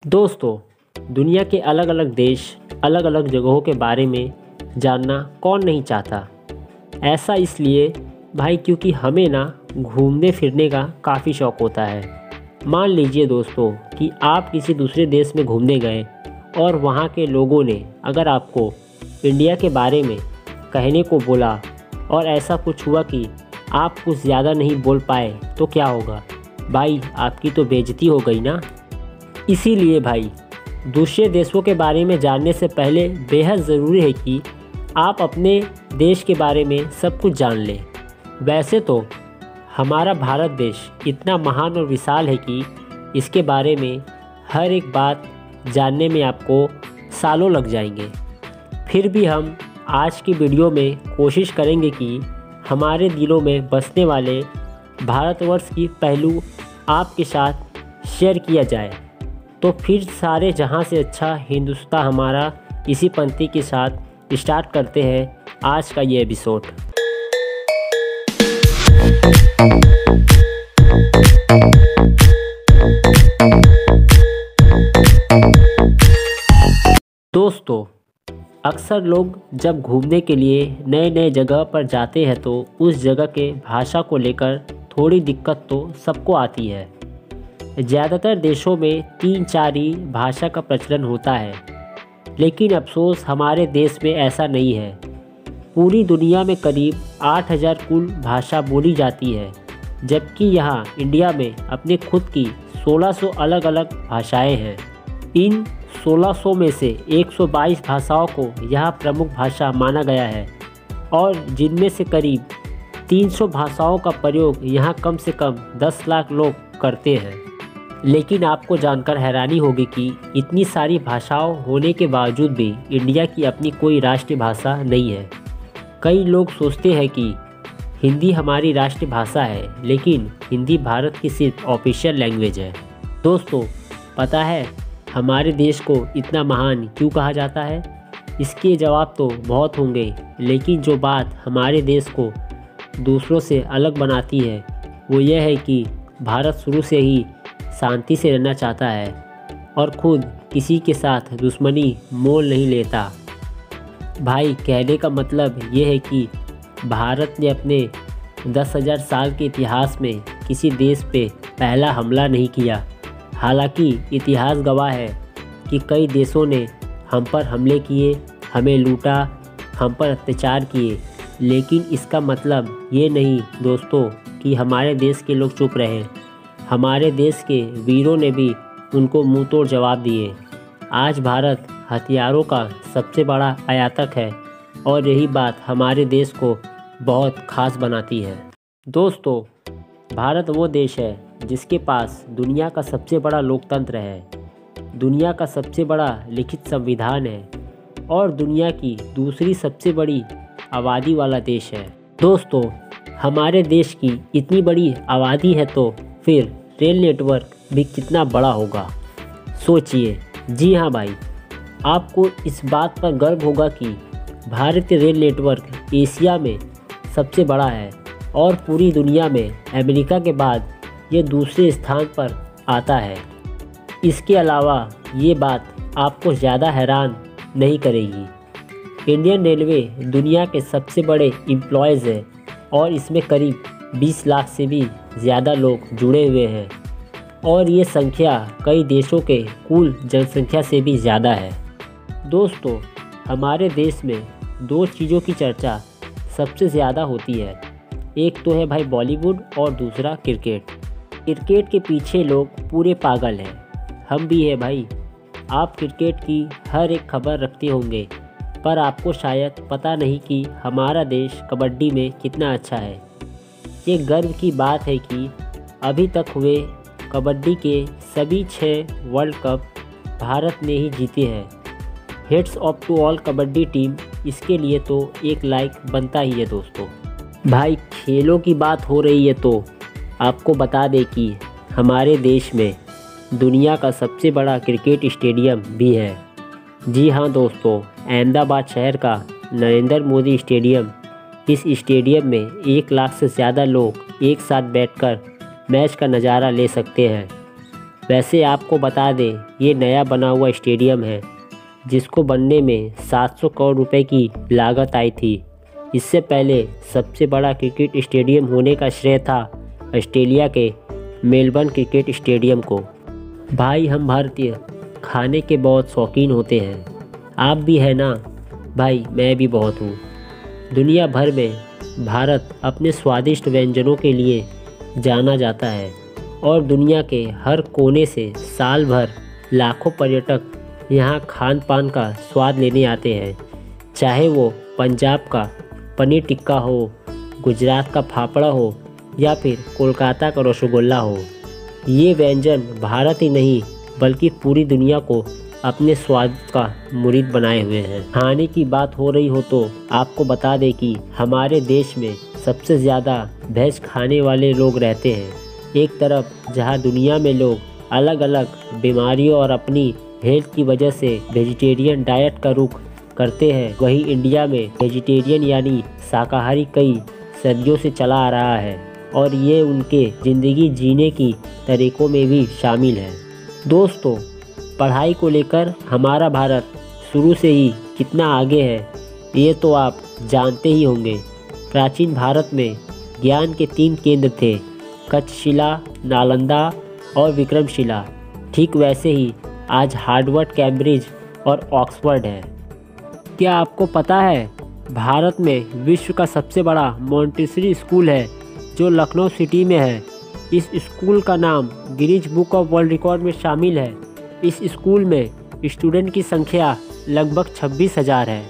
दोस्तों, दुनिया के अलग अलग देश, अलग अलग जगहों के बारे में जानना कौन नहीं चाहता। ऐसा इसलिए भाई क्योंकि हमें ना घूमने फिरने का काफ़ी शौक़ होता है। मान लीजिए दोस्तों कि आप किसी दूसरे देश में घूमने गए और वहाँ के लोगों ने अगर आपको इंडिया के बारे में कहने को बोला और ऐसा कुछ हुआ कि आप कुछ ज़्यादा नहीं बोल पाए तो क्या होगा भाई? आपकी तो बेइज्जती हो गई ना। इसीलिए भाई दूसरे देशों के बारे में जानने से पहले बेहद ज़रूरी है कि आप अपने देश के बारे में सब कुछ जान लें। वैसे तो हमारा भारत देश इतना महान और विशाल है कि इसके बारे में हर एक बात जानने में आपको सालों लग जाएंगे। फिर भी हम आज की वीडियो में कोशिश करेंगे कि हमारे दिलों में बसने वाले भारतवर्ष की पहलू आपके साथ शेयर किया जाए। तो फिर सारे जहां से अच्छा हिंदुस्तान हमारा इसी पंक्ति के साथ स्टार्ट करते हैं आज का ये एपिसोड। दोस्तों, अक्सर लोग जब घूमने के लिए नए नए जगह पर जाते हैं तो उस जगह के भाषा को लेकर थोड़ी दिक्कत तो सबको आती है। ज़्यादातर देशों में 3-4 ही भाषा का प्रचलन होता है, लेकिन अफसोस हमारे देश में ऐसा नहीं है। पूरी दुनिया में करीब 8000 कुल भाषा बोली जाती है, जबकि यहाँ इंडिया में अपने खुद की 1600 अलग अलग भाषाएं हैं। इन 1600 में से 122 भाषाओं को यहाँ प्रमुख भाषा माना गया है और जिनमें से करीब 300 भाषाओं का प्रयोग यहाँ कम से कम 10 लाख लोग करते हैं। लेकिन आपको जानकर हैरानी होगी कि इतनी सारी भाषाओं होने के बावजूद भी इंडिया की अपनी कोई राष्ट्रीय भाषा नहीं है। कई लोग सोचते हैं कि हिंदी हमारी राष्ट्रीय भाषा है, लेकिन हिंदी भारत की सिर्फ ऑफिशियल लैंग्वेज है। दोस्तों, पता है हमारे देश को इतना महान क्यों कहा जाता है? इसके जवाब तो बहुत होंगे, लेकिन जो बात हमारे देश को दूसरों से अलग बनाती है वो यह है कि भारत शुरू से ही शांति से रहना चाहता है और खुद किसी के साथ दुश्मनी मोल नहीं लेता। भाई, कहने का मतलब ये है कि भारत ने अपने 10,000 साल के इतिहास में किसी देश पे पहला हमला नहीं किया। हालांकि इतिहास गवाह है कि कई देशों ने हम पर हमले किए, हमें लूटा, हम पर अत्याचार किए, लेकिन इसका मतलब ये नहीं दोस्तों कि हमारे देश के लोग चुप रहे। हमारे देश के वीरों ने भी उनको मुंह तोड़ जवाब दिए। आज भारत हथियारों का सबसे बड़ा आयातक है और यही बात हमारे देश को बहुत खास बनाती है। दोस्तों, भारत वो देश है जिसके पास दुनिया का सबसे बड़ा लोकतंत्र है, दुनिया का सबसे बड़ा लिखित संविधान है और दुनिया की दूसरी सबसे बड़ी आबादी वाला देश है। दोस्तों, हमारे देश की इतनी बड़ी आबादी है तो फिर रेल नेटवर्क भी कितना बड़ा होगा, सोचिए। जी हाँ भाई, आपको इस बात पर गर्व होगा कि भारतीय रेल नेटवर्क एशिया में सबसे बड़ा है और पूरी दुनिया में अमेरिका के बाद ये दूसरे स्थान पर आता है। इसके अलावा ये बात आपको ज़्यादा हैरान नहीं करेगी। इंडियन रेलवे दुनिया के सबसे बड़े एम्प्लॉयज़ है और इसमें करीब 20 लाख से भी ज़्यादा लोग जुड़े हुए हैं और ये संख्या कई देशों के कुल जनसंख्या से भी ज़्यादा है। दोस्तों, हमारे देश में 2 चीज़ों की चर्चा सबसे ज़्यादा होती है। एक तो है भाई बॉलीवुड और दूसरा क्रिकेट। क्रिकेट के पीछे लोग पूरे पागल हैं, हम भी हैं भाई। आप क्रिकेट की हर एक खबर रखते होंगे, पर आपको शायद पता नहीं कि हमारा देश कबड्डी में कितना अच्छा है। ये गर्व की बात है कि अभी तक हुए कबड्डी के सभी 6 वर्ल्ड कप भारत ने ही जीते हैं। Hats off to all kabaddi team, इसके लिए तो एक लाइक बनता ही है। दोस्तों भाई, खेलों की बात हो रही है तो आपको बता दें कि हमारे देश में दुनिया का सबसे बड़ा क्रिकेट स्टेडियम भी है। जी हाँ दोस्तों, अहमदाबाद शहर का नरेंद्र मोदी स्टेडियम। इस स्टेडियम में 1 लाख से ज़्यादा लोग एक साथ बैठकर मैच का नज़ारा ले सकते हैं। वैसे आपको बता दें, ये नया बना हुआ स्टेडियम है जिसको बनने में 700 करोड़ रुपए की लागत आई थी। इससे पहले सबसे बड़ा क्रिकेट स्टेडियम होने का श्रेय था ऑस्ट्रेलिया के मेलबर्न क्रिकेट स्टेडियम को। भाई, हम भारतीय खाने के बहुत शौकीन होते हैं। आप भी है ना? भाई, मैं भी बहुत हूँ। दुनिया भर में भारत अपने स्वादिष्ट व्यंजनों के लिए जाना जाता है और दुनिया के हर कोने से साल भर लाखों पर्यटक यहाँ खान पान का स्वाद लेने आते हैं। चाहे वो पंजाब का पनीर टिक्का हो, गुजरात का फाफड़ा हो या फिर कोलकाता का रसगुल्ला हो, ये व्यंजन भारत ही नहीं बल्कि पूरी दुनिया को अपने स्वाद का मुरीद बनाए हुए हैं। खाने की बात हो रही हो तो आपको बता दें कि हमारे देश में सबसे ज़्यादा वेज खाने वाले लोग रहते हैं। एक तरफ जहां दुनिया में लोग अलग अलग बीमारियों और अपनी हेल्थ की वजह से वेजिटेरियन डाइट का रुख करते हैं, वहीं इंडिया में वेजिटेरियन यानी शाकाहारी कई सदियों से चला आ रहा है और ये उनके ज़िंदगी जीने की तरीक़ों में भी शामिल है। दोस्तों, पढ़ाई को लेकर हमारा भारत शुरू से ही कितना आगे है ये तो आप जानते ही होंगे। प्राचीन भारत में ज्ञान के 3 केंद्र थे, तक्षशिला, नालंदा और विक्रमशिला। ठीक वैसे ही आज हार्वर्ड, कैम्ब्रिज और ऑक्सफोर्ड है। क्या आपको पता है भारत में विश्व का सबसे बड़ा मॉन्टेसरी स्कूल है जो लखनऊ सिटी में है। इस स्कूल का नाम Guinness book of world record में शामिल है। इस स्कूल में स्टूडेंट की संख्या लगभग 26,000 है।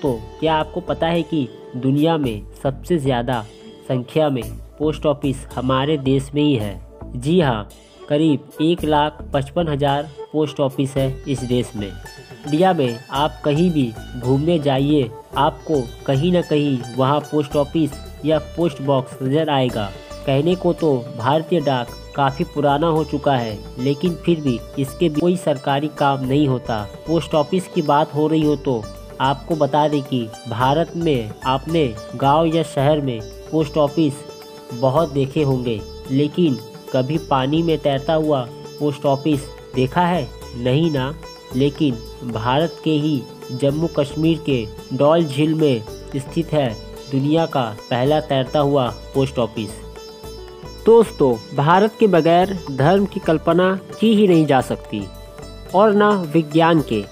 तो क्या आपको पता है कि दुनिया में सबसे ज़्यादा संख्या में पोस्ट ऑफिस हमारे देश में ही है? जी हाँ, करीब 1,55,000 पोस्ट ऑफिस है इस देश में। इंडिया में आप कहीं भी घूमने जाइए, आपको कहीं ना कहीं वहाँ पोस्ट ऑफिस या पोस्ट बॉक्स नज़र आएगा। कहने को तो भारतीय डाक काफ़ी पुराना हो चुका है, लेकिन फिर भी इसके कोई सरकारी काम नहीं होता। पोस्ट ऑफिस की बात हो रही हो तो आपको बता दें कि भारत में आपने गांव या शहर में पोस्ट ऑफिस बहुत देखे होंगे, लेकिन कभी पानी में तैरता हुआ पोस्ट ऑफिस देखा है? नहीं ना। लेकिन भारत के ही जम्मू कश्मीर के डल झील में स्थित है दुनिया का पहला तैरता हुआ पोस्ट ऑफिस। दोस्तों, भारत के बगैर धर्म की कल्पना की ही नहीं जा सकती और न विज्ञान के,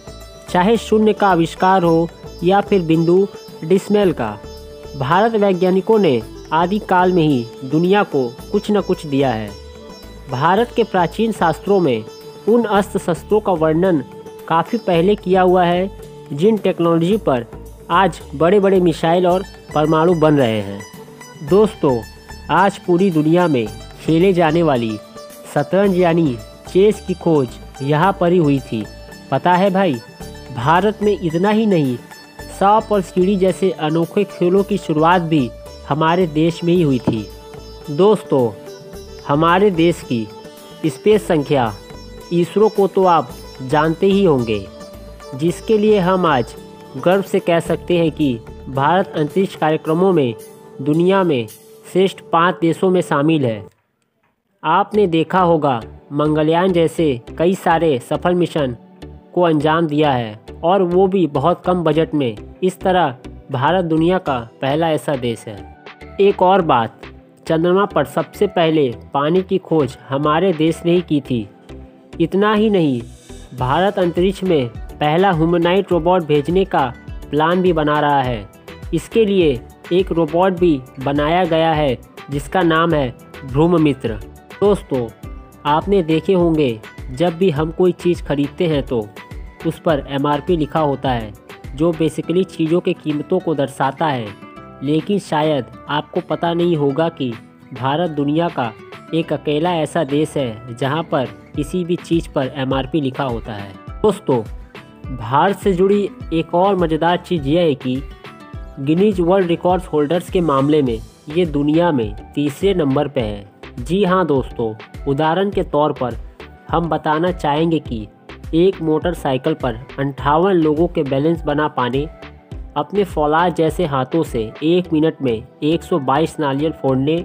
चाहे शून्य का आविष्कार हो या फिर बिंदु डिसमेल का। भारत वैज्ञानिकों ने आदि काल में ही दुनिया को कुछ न कुछ दिया है। भारत के प्राचीन शास्त्रों में उन अस्त्र शस्त्रों का वर्णन काफ़ी पहले किया हुआ है जिन टेक्नोलॉजी पर आज बड़े बड़े मिसाइल और परमाणु बन रहे हैं। दोस्तों, आज पूरी दुनिया में खेले जाने वाली शतरंज यानी चेस की खोज यहाँ पर ही हुई थी। पता है भाई, भारत में इतना ही नहीं, सांप और सीढ़ी जैसे अनोखे खेलों की शुरुआत भी हमारे देश में ही हुई थी। दोस्तों, हमारे देश की स्पेस संख्या इसरो को तो आप जानते ही होंगे, जिसके लिए हम आज गर्व से कह सकते हैं कि भारत अंतरिक्ष कार्यक्रमों में दुनिया में श्रेष्ठ 5 देशों में शामिल है। आपने देखा होगा मंगलयान जैसे कई सारे सफल मिशन को अंजाम दिया है और वो भी बहुत कम बजट में। इस तरह भारत दुनिया का पहला ऐसा देश है। एक और बात, चंद्रमा पर सबसे पहले पानी की खोज हमारे देश ने ही की थी। इतना ही नहीं, भारत अंतरिक्ष में पहला ह्यूमनॉइड रोबोट भेजने का प्लान भी बना रहा है। इसके लिए एक रोबोट भी बनाया गया है जिसका नाम है भ्रूममित्र। दोस्तों, आपने देखे होंगे जब भी हम कोई चीज़ खरीदते हैं तो उस पर MRP लिखा होता है, जो बेसिकली चीज़ों के कीमतों को दर्शाता है। लेकिन शायद आपको पता नहीं होगा कि भारत दुनिया का एक अकेला ऐसा देश है जहां पर किसी भी चीज़ पर MRP लिखा होता है। दोस्तों, भारत से जुड़ी एक और मज़ेदार चीज़ यह है कि गिनीज वर्ल्ड रिकॉर्ड्स होल्डर्स के मामले में ये दुनिया में तीसरे नंबर पे है। जी हाँ दोस्तों, उदाहरण के तौर पर हम बताना चाहेंगे कि एक मोटरसाइकिल पर 58 लोगों के बैलेंस बना पाने, अपने फौलाद जैसे हाथों से 1 मिनट में 122 नारियल फोड़ने,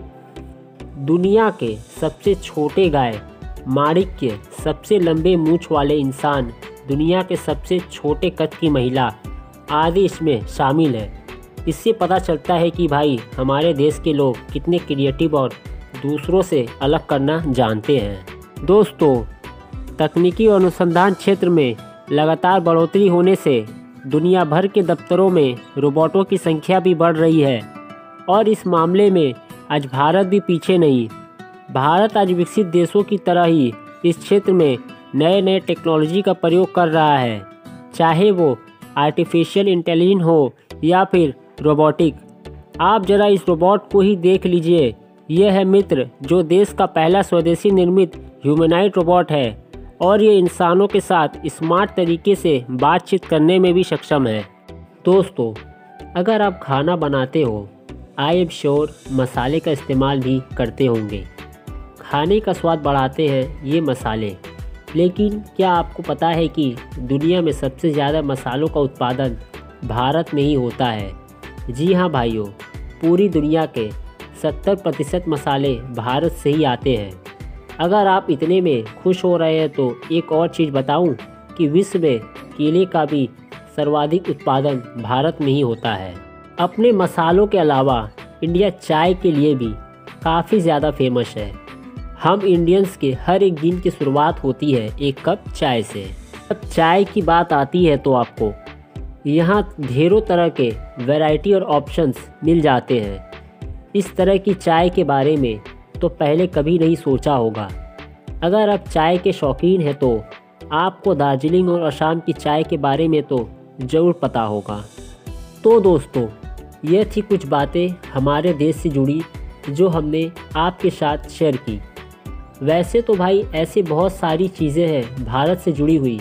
दुनिया के सबसे छोटे गाय माणिक्य सबसे लंबे मूंछ वाले इंसान, दुनिया के सबसे छोटे कद की महिला आदि इसमें शामिल है। इससे पता चलता है कि भाई हमारे देश के लोग कितने क्रिएटिव और दूसरों से अलग करना जानते हैं। दोस्तों, तकनीकी और अनुसंधान क्षेत्र में लगातार बढ़ोतरी होने से दुनिया भर के दफ्तरों में रोबोटों की संख्या भी बढ़ रही है और इस मामले में आज भारत भी पीछे नहीं। भारत आज विकसित देशों की तरह ही इस क्षेत्र में नए नए टेक्नोलॉजी का प्रयोग कर रहा है, चाहे वो आर्टिफिशियल इंटेलिजेंस हो या फिर रोबोटिक। आप जरा इस रोबोट को ही देख लीजिए। यह है मित्र, जो देश का पहला स्वदेशी निर्मित ह्यूमनॉइड रोबोट है और ये इंसानों के साथ स्मार्ट तरीके से बातचीत करने में भी सक्षम है। दोस्तों, अगर आप खाना बनाते हो, आई एम श्योर मसाले का इस्तेमाल भी करते होंगे। खाने का स्वाद बढ़ाते हैं ये मसाले, लेकिन क्या आपको पता है कि दुनिया में सबसे ज़्यादा मसालों का उत्पादन भारत में ही होता है? जी हाँ भाइयों, पूरी दुनिया के 70% मसाले भारत से ही आते हैं। अगर आप इतने में खुश हो रहे हैं तो एक और चीज़ बताऊं कि विश्व में केले का भी सर्वाधिक उत्पादन भारत में ही होता है। अपने मसालों के अलावा इंडिया चाय के लिए भी काफ़ी ज़्यादा फेमस है। हम इंडियंस के हर एक दिन की शुरुआत होती है एक कप चाय से। जब चाय की बात आती है तो आपको यहाँ ढेरों तरह के वैरायटी और ऑप्शंस मिल जाते हैं। इस तरह की चाय के बारे में तो पहले कभी नहीं सोचा होगा। अगर आप चाय के शौकीन हैं तो आपको दार्जिलिंग और असम की चाय के बारे में तो ज़रूर पता होगा। तो दोस्तों, ये थी कुछ बातें हमारे देश से जुड़ी जो हमने आपके साथ शेयर की। वैसे तो भाई ऐसे बहुत सारी चीज़ें हैं भारत से जुड़ी हुई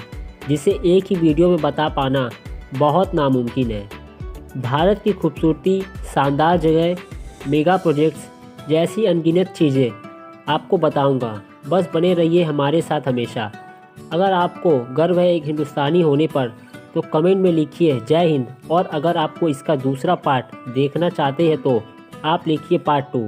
जिसे एक ही वीडियो में बता पाना बहुत नामुमकिन है। भारत की खूबसूरती, शानदार जगह, मेगा प्रोजेक्ट्स जैसी अनगिनत चीज़ें आपको बताऊंगा। बस बने रहिए हमारे साथ हमेशा। अगर आपको गर्व है एक हिंदुस्तानी होने पर तो कमेंट में लिखिए जय हिंद, और अगर आपको इसका दूसरा पार्ट देखना चाहते हैं तो आप लिखिए पार्ट 2।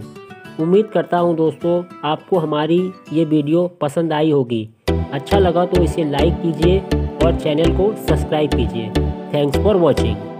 उम्मीद करता हूं दोस्तों आपको हमारी ये वीडियो पसंद आई होगी। अच्छा लगा तो इसे लाइक कीजिए और चैनल को सब्सक्राइब कीजिए। Thanks for watching.